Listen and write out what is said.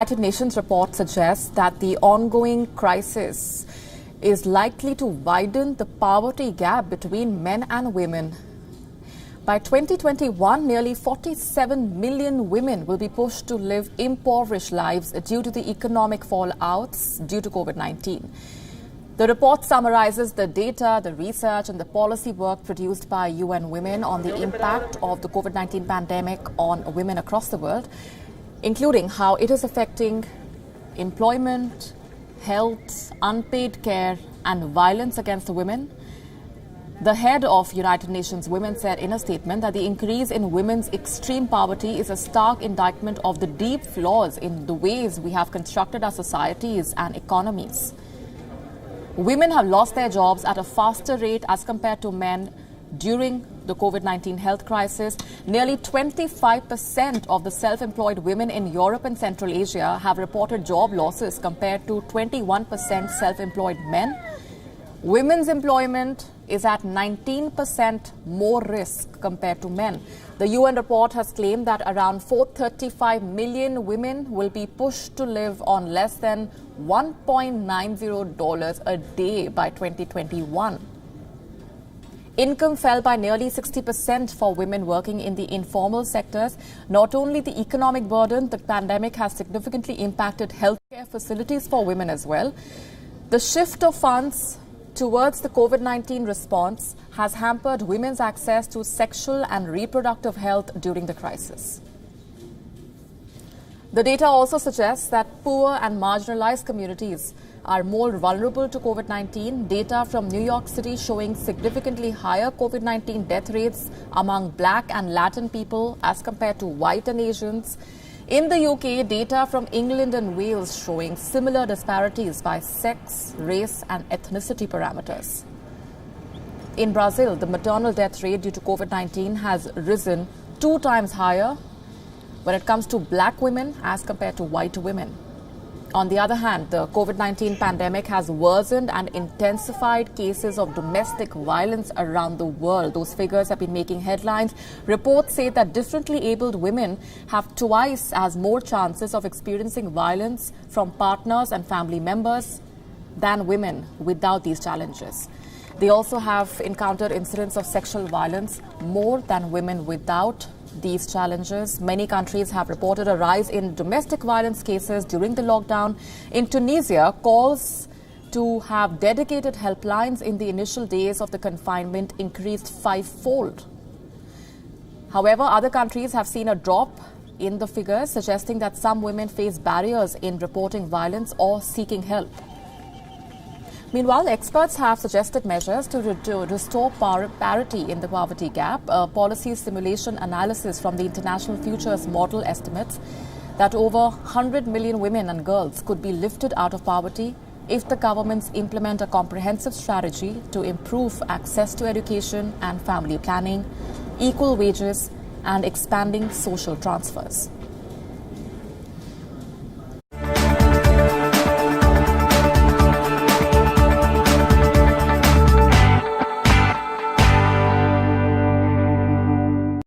United Nations report suggests that the ongoing crisis is likely to widen the poverty gap between men and women. By 2021, nearly 47 million women will be pushed to live impoverished lives due to the economic fallouts due to COVID-19. The report summarizes the data, the research and the policy work produced by UN Women on the impact of the COVID-19 pandemic on women across the world, including how it is affecting employment, health, unpaid care and violence against women. The head of United Nations Women said in a statement that the increase in women's extreme poverty is a stark indictment of the deep flaws in the ways we have constructed our societies and economies. Women have lost their jobs at a faster rate as compared to men during the COVID-19 health crisis. Nearly 25% of the self-employed women in Europe and Central Asia have reported job losses compared to 21% self-employed men. Women's employment is at 19% more risk compared to men. The UN report has claimed that around 435 million women will be pushed to live on less than $1.90 a day by 2021. Income fell by nearly 60% for women working in the informal sectors. Not only the economic burden, the pandemic has significantly impacted healthcare facilities for women as well. The shift of funds towards the COVID-19 response has hampered women's access to sexual and reproductive health during the crisis. The data also suggests that poor and marginalized communities are more vulnerable to COVID-19. Data from New York City showing significantly higher COVID-19 death rates among Black and Latin people as compared to white and Asians. In the UK, data from England and Wales showing similar disparities by sex, race and ethnicity parameters. In Brazil, the maternal death rate due to COVID-19 has risen 2 times higher when it comes to Black women as compared to white women. On the other hand, the COVID-19 pandemic has worsened and intensified cases of domestic violence around the world. Those figures have been making headlines. Reports say that differently abled women have twice as more chances of experiencing violence from partners and family members than women without these challenges. They also have encountered incidents of sexual violence more than women without these challenges. Many countries have reported a rise in domestic violence cases during the lockdown. In Tunisia, calls to have dedicated helplines in the initial days of the confinement increased 5-fold. However, other countries have seen a drop in the figures, suggesting that some women face barriers in reporting violence or seeking help. Meanwhile, experts have suggested measures to restore parity in the poverty gap. Policy simulation analysis from the International Futures Model estimates that over 100 million women and girls could be lifted out of poverty if the governments implement a comprehensive strategy to improve access to education and family planning, equal wages, and expanding social transfers.